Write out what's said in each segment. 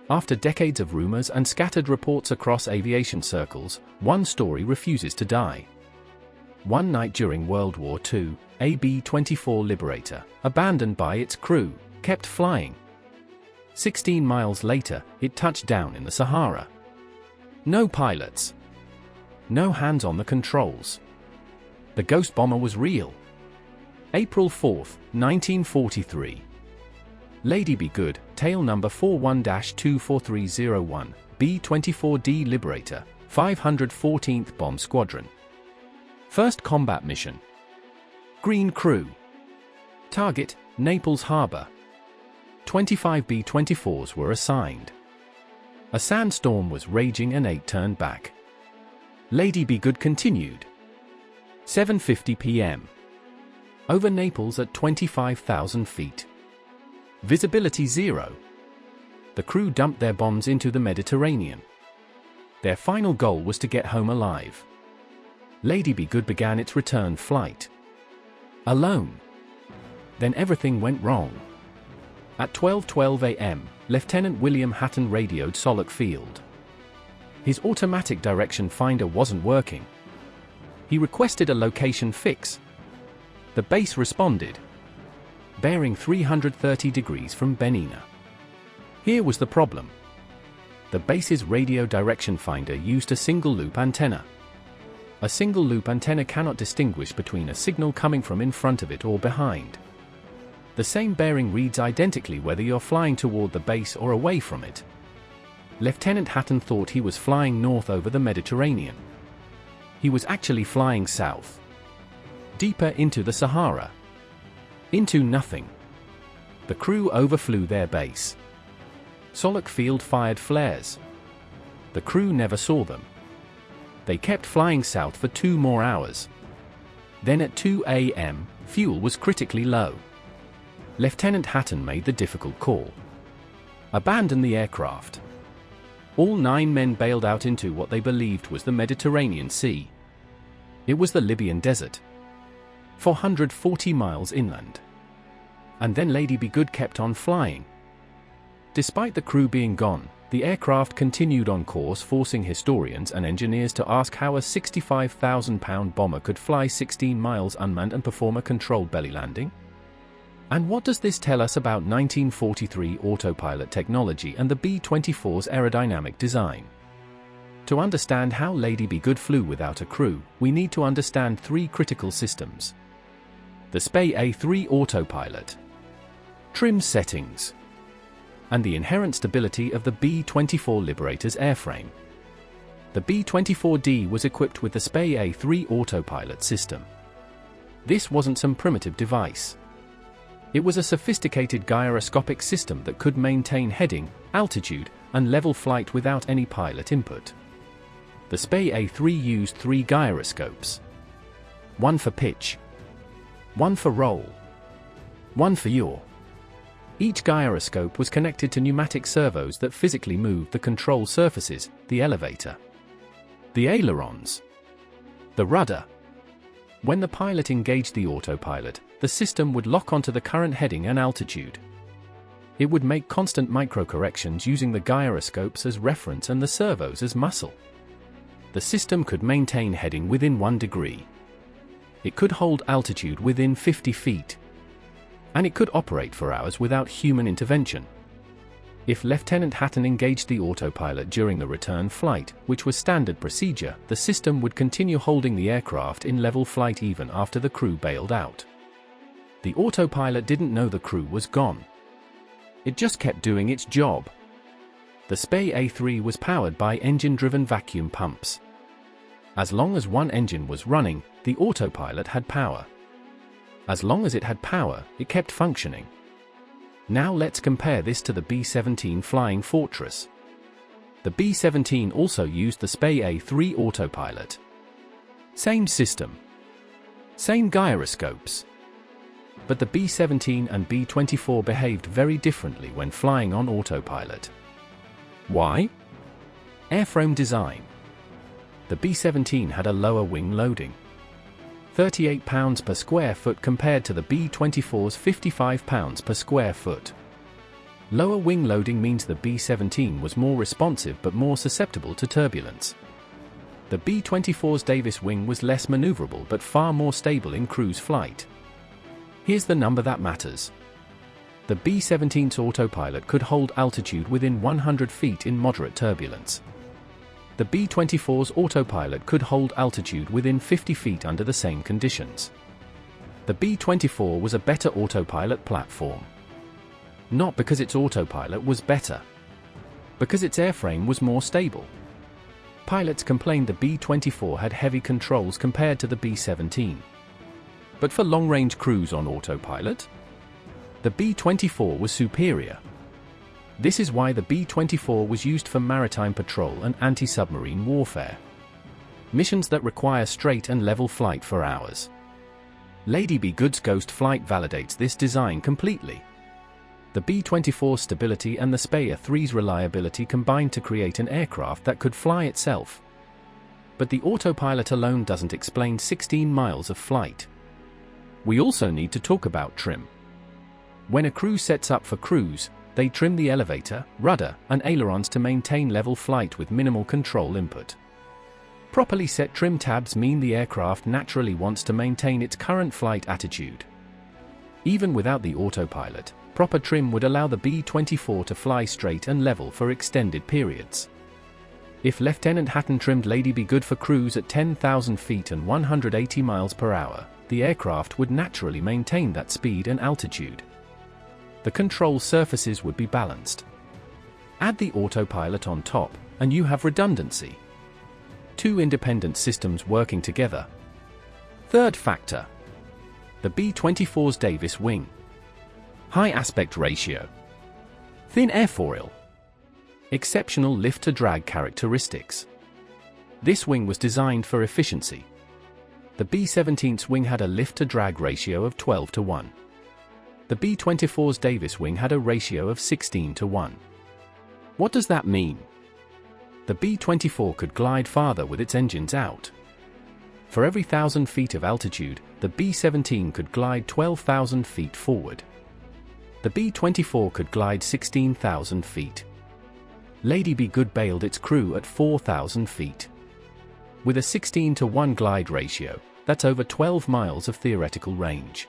After decades of rumors and scattered reports across aviation circles, one story refuses to die. One night during World War II, a B-24 Liberator, abandoned by its crew, kept flying. 16 miles later, it touched down in the Sahara. No pilots. No hands on the controls. The ghost bomber was real. April 4, 1943. Lady Be Good, tail number 41-24301, B-24D Liberator, 514th Bomb Squadron. First combat mission. Green Crew. Target, Naples Harbor. 25 B-24s were assigned. A sandstorm was raging and 8 turned back. Lady Be Good continued. 7:50 p.m. Over Naples at 25,000 feet. Visibility 0. The crew dumped their bombs into the Mediterranean. Their final goal was to get home alive. Lady Be Good began its return flight. Alone. Then everything went wrong. At 12:12 a.m., Lieutenant William Hatton radioed Solok Field. His automatic direction finder wasn't working. He requested a location fix. The base responded. Bearing 330 degrees from Benina. Here was the problem. The base's radio direction finder used a single-loop antenna. A single-loop antenna cannot distinguish between a signal coming from in front of it or behind. The same bearing reads identically whether you're flying toward the base or away from it. Lieutenant Hatton thought he was flying north over the Mediterranean. He was actually flying south. Deeper into the Sahara. Into nothing. The crew overflew their base. Solok Field fired flares. The crew never saw them. They kept flying south for 2 more hours. Then at 2 a.m., fuel was critically low. Lieutenant Hatton made the difficult call. Abandon the aircraft. All 9 men bailed out into what they believed was the Mediterranean Sea. It was the Libyan desert. 440 miles inland. And then Lady Be Good kept on flying. Despite the crew being gone, the aircraft continued on course, forcing historians and engineers to ask how a 65,000-pound bomber could fly 16 miles unmanned and perform a controlled belly landing. And what does this tell us about 1943 autopilot technology and the B-24's aerodynamic design? To understand how Lady Be Good flew without a crew, we need to understand 3 critical systems. The SPA-3 autopilot, trim settings, and the inherent stability of the B-24 Liberator's airframe. The B-24D was equipped with the SPA-3 autopilot system. This wasn't some primitive device. It was a sophisticated gyroscopic system that could maintain heading, altitude, and level flight without any pilot input. The SPA-3 used 3 gyroscopes. 1 for pitch, 1 for roll, 1 for yaw. Each gyroscope was connected to pneumatic servos that physically moved the control surfaces, the elevator, the ailerons, the rudder. When the pilot engaged the autopilot, the system would lock onto the current heading and altitude. It would make constant micro-corrections using the gyroscopes as reference and the servos as muscle. The system could maintain heading within 1 degree. It could hold altitude within 50 feet. And it could operate for hours without human intervention. If Lieutenant Hatton engaged the autopilot during the return flight, which was standard procedure, the system would continue holding the aircraft in level flight even after the crew bailed out. The autopilot didn't know the crew was gone. It just kept doing its job. The SPA-3 was powered by engine-driven vacuum pumps. As long as one engine was running, the autopilot had power. As long as it had power, it kept functioning. Now let's compare this to the B-17 Flying Fortress. The B-17 also used the SPA-3 autopilot. Same system. Same gyroscopes. But the B-17 and B-24 behaved very differently when flying on autopilot. Why? Airframe design. The B-17 had a lower wing loading. 38 pounds per square foot compared to the B-24's 55 pounds per square foot. Lower wing loading means the B-17 was more responsive but more susceptible to turbulence. The B-24's Davis wing was less maneuverable but far more stable in cruise flight. Here's the number that matters. The B-17's autopilot could hold altitude within 100 feet in moderate turbulence. The B-24's autopilot could hold altitude within 50 feet under the same conditions. The B-24 was a better autopilot platform. Not because its autopilot was better. Because its airframe was more stable. Pilots complained the B-24 had heavy controls compared to the B-17. But for long-range cruise on autopilot, the B-24 was superior. This is why the B-24 was used for maritime patrol and anti-submarine warfare. Missions that require straight and level flight for hours. Lady Be Good's Ghost flight validates this design completely. The B-24's stability and the Speyer 3's reliability combined to create an aircraft that could fly itself. But the autopilot alone doesn't explain 16 miles of flight. We also need to talk about trim. When a crew sets up for cruise, they trim the elevator, rudder, and ailerons to maintain level flight with minimal control input. Properly set trim tabs mean the aircraft naturally wants to maintain its current flight attitude. Even without the autopilot, proper trim would allow the B-24 to fly straight and level for extended periods. If Lieutenant Hatton trimmed Lady Be Good for cruise at 10,000 feet and 180 miles per hour, the aircraft would naturally maintain that speed and altitude. The control surfaces would be balanced. Add the autopilot on top, and you have redundancy. Two independent systems working together. Third factor. The B-24's Davis wing. High aspect ratio. Thin airfoil. Exceptional lift-to-drag characteristics. This wing was designed for efficiency. The B-17's wing had a lift-to-drag ratio of 12:1. The B-24's Davis wing had a ratio of 16:1. What does that mean? The B-24 could glide farther with its engines out. For every 1,000 feet of altitude, the B-17 could glide 12,000 feet forward. The B-24 could glide 16,000 feet. Lady Be Good bailed its crew at 4,000 feet. With a 16:1 glide ratio, that's over 12 miles of theoretical range.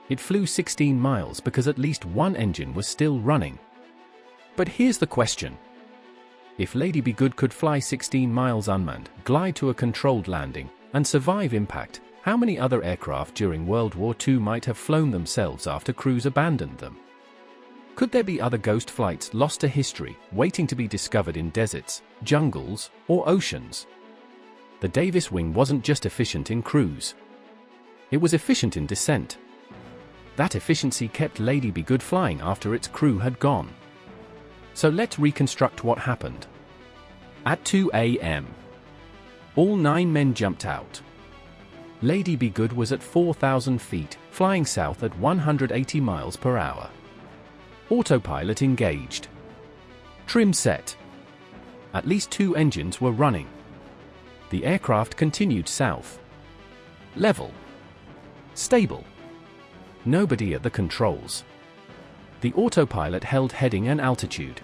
It flew 16 miles because at least one engine was still running. But here's the question. If Lady Be Good could fly 16 miles unmanned, glide to a controlled landing, and survive impact, how many other aircraft during World War II might have flown themselves after crews abandoned them? Could there be other ghost flights lost to history, waiting to be discovered in deserts, jungles, or oceans? The Davis wing wasn't just efficient in cruise. It was efficient in descent. That efficiency kept Lady Be Good flying after its crew had gone. So let's reconstruct what happened. At 2 a.m., all 9 men jumped out. Lady Be Good was at 4,000 feet, flying south at 180 miles per hour. Autopilot engaged. Trim set. At least 2 engines were running. The aircraft continued south. Level. Stable. Nobody at the controls. The autopilot held heading and altitude.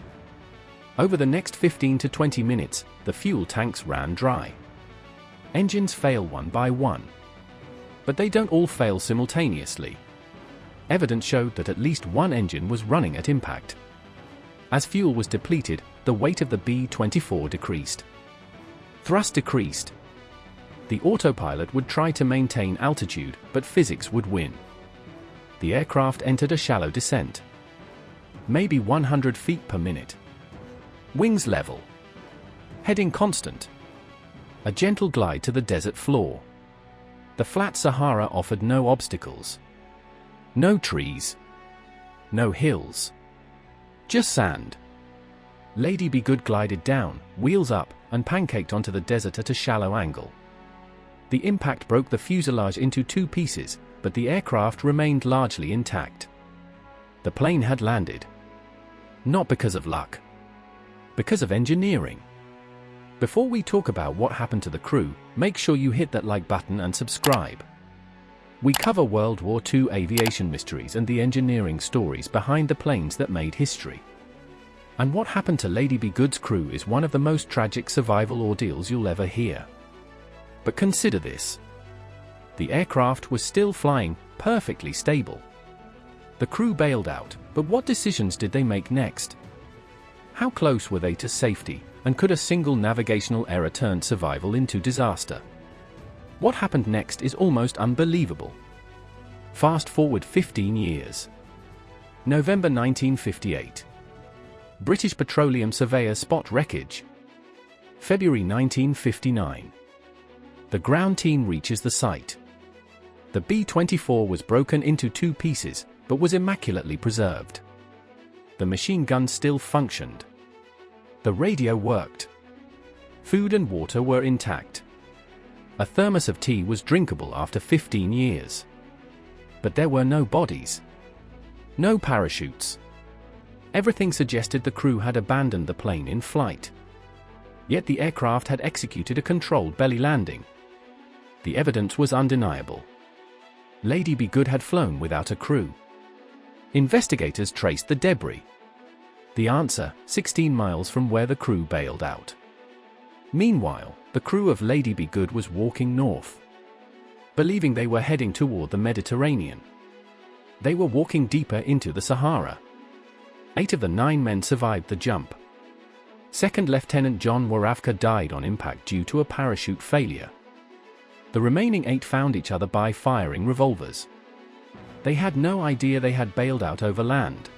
Over the next 15 to 20 minutes, the fuel tanks ran dry. Engines fail one by one. But they don't all fail simultaneously. Evidence showed that at least one engine was running at impact. As fuel was depleted, the weight of the B-24 decreased. Thrust decreased. The autopilot would try to maintain altitude, but physics would win. The aircraft entered a shallow descent. Maybe 100 feet per minute. Wings level. Heading constant. A gentle glide to the desert floor. The flat Sahara offered no obstacles. No trees. No hills. Just sand. Lady Be Good glided down, wheels up, and pancaked onto the desert at a shallow angle. The impact broke the fuselage into 2 pieces, but the aircraft remained largely intact. The plane had landed. Not because of luck. Because of engineering. Before we talk about what happened to the crew, make sure you hit that like button and subscribe. we cover World War II aviation mysteries and the engineering stories behind the planes that made history. And what happened to Lady Be Good's crew is one of the most tragic survival ordeals you'll ever hear. But consider this. The aircraft was still flying, perfectly stable. The crew bailed out, but what decisions did they make next? How close were they to safety, and could a single navigational error turn survival into disaster? What happened next is almost unbelievable. Fast forward 15 years. November 1958. British Petroleum surveyors spot wreckage. February 1959. The ground team reaches the site. The B-24 was broken into 2 pieces, but was immaculately preserved. The machine gun still functioned. The radio worked. Food and water were intact. A thermos of tea was drinkable after 15 years. But there were no bodies. No parachutes. Everything suggested the crew had abandoned the plane in flight. Yet the aircraft had executed a controlled belly landing. The evidence was undeniable. Lady Be Good had flown without a crew. Investigators traced the debris. The answer, 16 miles from where the crew bailed out. Meanwhile, the crew of Lady Be Good was walking north, believing they were heading toward the Mediterranean. They were walking deeper into the Sahara. 8 of the 9 men survived the jump. Second Lieutenant John Waravka died on impact due to a parachute failure. The remaining 8 found each other by firing revolvers. They had no idea they had bailed out over land.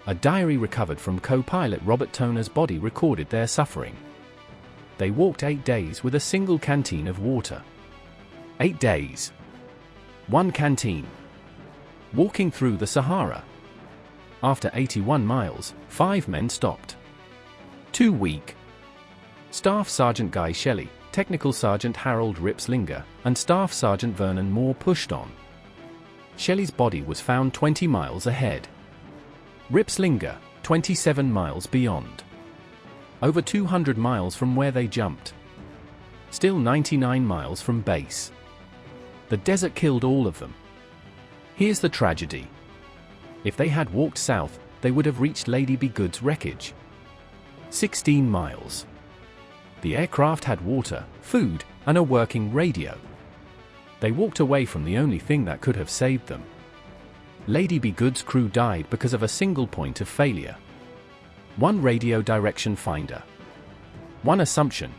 A diary recovered from co-pilot Robert Toner's body recorded their suffering. They walked 8 days with a single canteen of water. 8 days. 1 canteen. Walking through the Sahara. After 81 miles, 5 men stopped. 2 weak. Staff Sergeant Guy Shelley, Technical Sergeant Harold Ripslinger, and Staff Sergeant Vernon Moore pushed on. Shelley's body was found 20 miles ahead. Ripslinger, 27 miles beyond. Over 200 miles from where they jumped. Still 99 miles from base. The desert killed all of them. Here's the tragedy. If they had walked south, they would have reached Lady Be Good's wreckage. 16 miles. The aircraft had water, food, and a working radio. They walked away from the only thing that could have saved them. Lady Be Good's crew died because of a single point of failure. 1 radio direction finder. 1 assumption.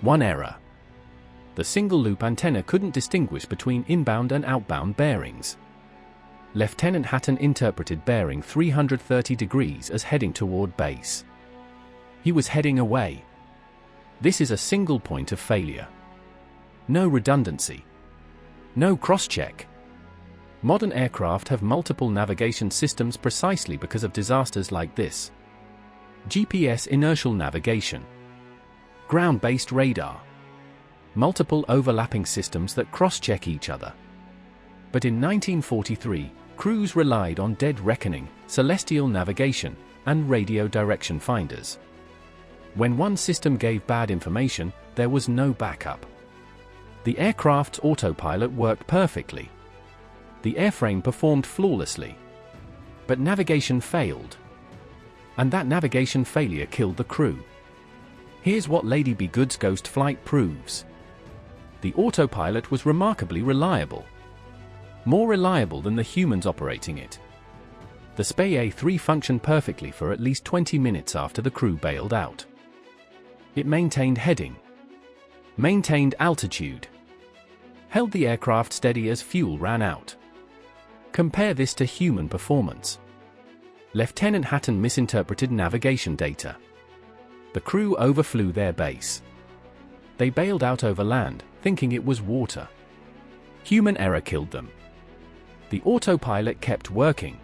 1 error. The single-loop antenna couldn't distinguish between inbound and outbound bearings. Lieutenant Hatton interpreted bearing 330 degrees as heading toward base. He was heading away. This is a single point of failure. No redundancy. No cross-check. Modern aircraft have multiple navigation systems precisely because of disasters like this. GPS inertial navigation. Ground-based radar. Multiple overlapping systems that cross-check each other. But in 1943, crews relied on dead reckoning, celestial navigation, and radio direction finders. When one system gave bad information, there was no backup. The aircraft's autopilot worked perfectly. The airframe performed flawlessly. But navigation failed. And that navigation failure killed the crew. Here's what Lady Be Good's ghost flight proves. The autopilot was remarkably reliable. More reliable than the humans operating it. The SPA-3 functioned perfectly for at least 20 minutes after the crew bailed out. It maintained heading. Maintained altitude. Held the aircraft steady as fuel ran out. Compare this to human performance. Lieutenant Hatton misinterpreted navigation data. The crew overflew their base. They bailed out over land, thinking it was water. Human error killed them. The autopilot kept working.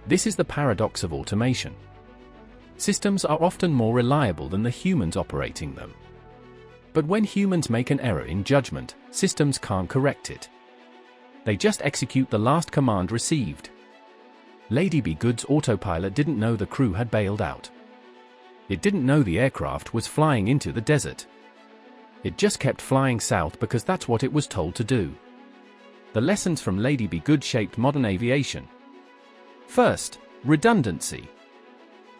This is the paradox of automation. Systems are often more reliable than the humans operating them. But when humans make an error in judgment, systems can't correct it. They just execute the last command received. Lady Be Good's autopilot didn't know the crew had bailed out. It didn't know the aircraft was flying into the desert. It just kept flying south because that's what it was told to do. The lessons from Lady Be Good shaped modern aviation. First, redundancy.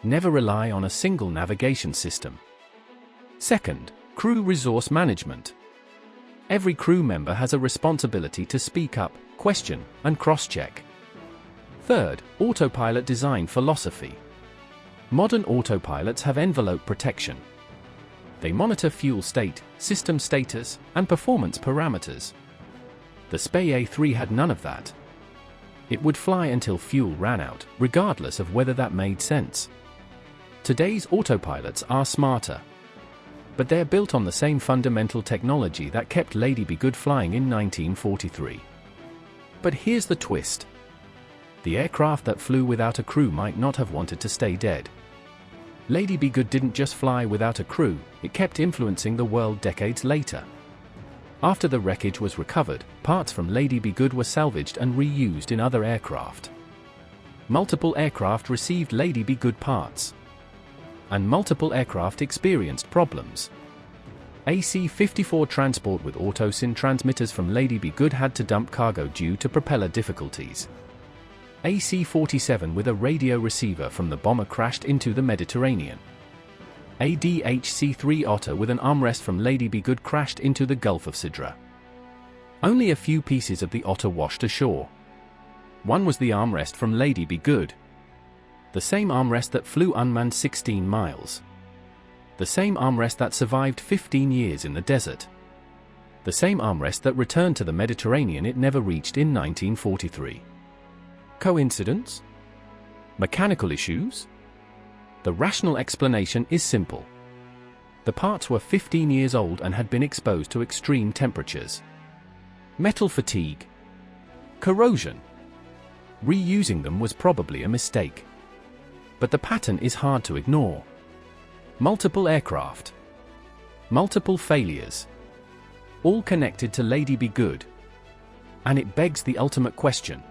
Never rely on a single navigation system. Second, crew resource management. Every crew member has a responsibility to speak up, question, and cross-check. Third, autopilot design philosophy. Modern autopilots have envelope protection. They monitor fuel state, system status, and performance parameters. The SPA-3 had none of that. It would fly until fuel ran out, regardless of whether that made sense. Today's autopilots are smarter, but they're built on the same fundamental technology that kept Lady Be Good flying in 1943. But here's the twist. The aircraft that flew without a crew might not have wanted to stay dead. Lady Be Good didn't just fly without a crew, it kept influencing the world decades later. After the wreckage was recovered, parts from Lady Be Good were salvaged and reused in other aircraft. Multiple aircraft received Lady Be Good parts, and multiple aircraft experienced problems. AC-54 transport with autosyn transmitters from Lady Be Good had to dump cargo due to propeller difficulties. AC-47 with a radio receiver from the bomber crashed into the Mediterranean. ADH-C3 Otter with an armrest from Lady Be Good crashed into the Gulf of Sidra. Only a few pieces of the Otter washed ashore. One was the armrest from Lady Be Good. The same armrest that flew unmanned 16 miles. The same armrest that survived 15 years in the desert. The same armrest that returned to the Mediterranean it never reached in 1943. Coincidence? Mechanical issues? The rational explanation is simple. The parts were 15 years old and had been exposed to extreme temperatures. Metal fatigue. Corrosion. Reusing them was probably a mistake. But the pattern is hard to ignore. Multiple aircraft. Multiple failures. All connected to Lady Be Good. And it begs the ultimate question.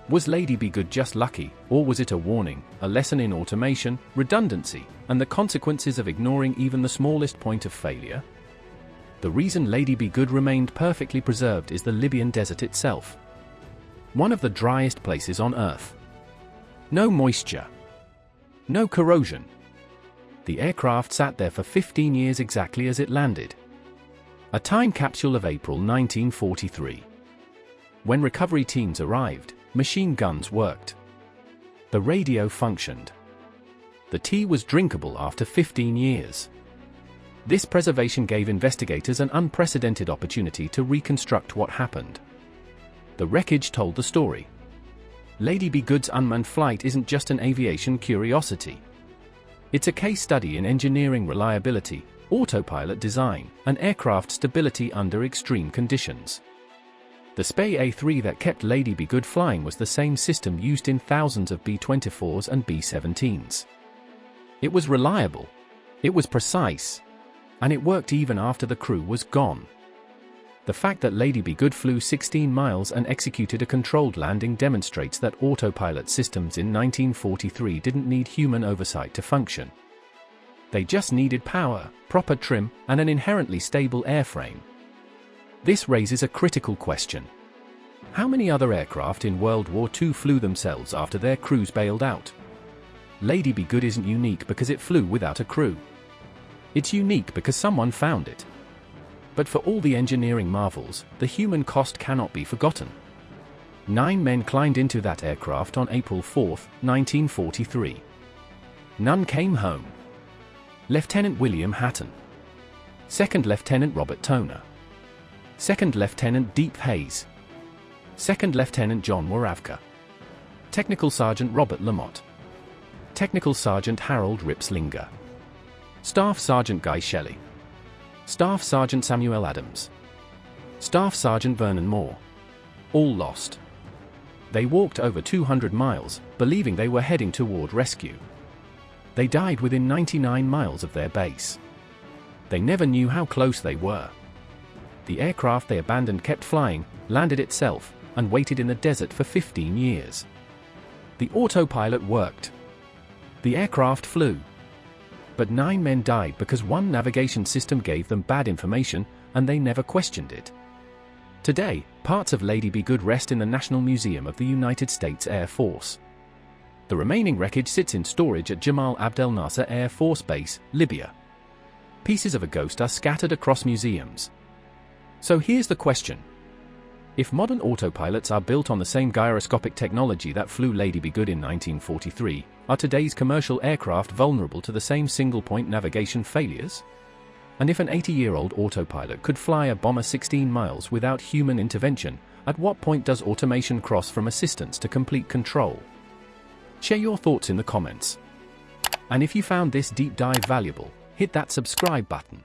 Was Lady Be Good just lucky, or was it a warning, a lesson in automation, redundancy, and the consequences of ignoring even the smallest point of failure? The reason Lady Be Good remained perfectly preserved is the Libyan desert itself. One of the driest places on Earth. No moisture. No corrosion. The aircraft sat there for 15 years exactly as it landed. A time capsule of April 1943. When recovery teams arrived, machine guns worked. The radio functioned. The tea was drinkable after 15 years. This preservation gave investigators an unprecedented opportunity to reconstruct what happened. The wreckage told the story. Lady Be Good's unmanned flight isn't just an aviation curiosity. It's a case study in engineering reliability, autopilot design, and aircraft stability under extreme conditions. The SPA-3 that kept Lady Be Good flying was the same system used in thousands of B-24s and B-17s. It was reliable, it was precise, and it worked even after the crew was gone. The fact that Lady Be Good flew 16 miles and executed a controlled landing demonstrates that autopilot systems in 1943 didn't need human oversight to function. They just needed power, proper trim, and an inherently stable airframe. This raises a critical question. How many other aircraft in World War II flew themselves after their crews bailed out? Lady Be Good isn't unique because it flew without a crew. It's unique because someone found it. But for all the engineering marvels, the human cost cannot be forgotten. 9 men climbed into that aircraft on April 4, 1943. None came home. Lieutenant William Hatton. Second Lieutenant Robert Toner. Second Lieutenant Deep Hayes. Second Lieutenant John Waravka. Technical Sergeant Robert Lamotte. Technical Sergeant Harold Ripslinger. Staff Sergeant Guy Shelley. Staff Sergeant Samuel Adams. Staff Sergeant Vernon Moore. All lost. They walked over 200 miles, believing they were heading toward rescue. They died within 99 miles of their base. They never knew how close they were. The aircraft they abandoned kept flying, landed itself, and waited in the desert for 15 years. The autopilot worked. The aircraft flew. But 9 men died because one navigation system gave them bad information, and they never questioned it. Today, parts of Lady Be Good rest in the National Museum of the United States Air Force. The remaining wreckage sits in storage at Jamal Abdel Nasser Air Force Base, Libya. Pieces of a ghost are scattered across museums. So here's the question. If modern autopilots are built on the same gyroscopic technology that flew Lady Be Good in 1943, are today's commercial aircraft vulnerable to the same single-point navigation failures? And if an 80-year-old autopilot could fly a bomber 16 miles without human intervention, at what point does automation cross from assistance to complete control? Share your thoughts in the comments. And if you found this deep dive valuable, hit that subscribe button.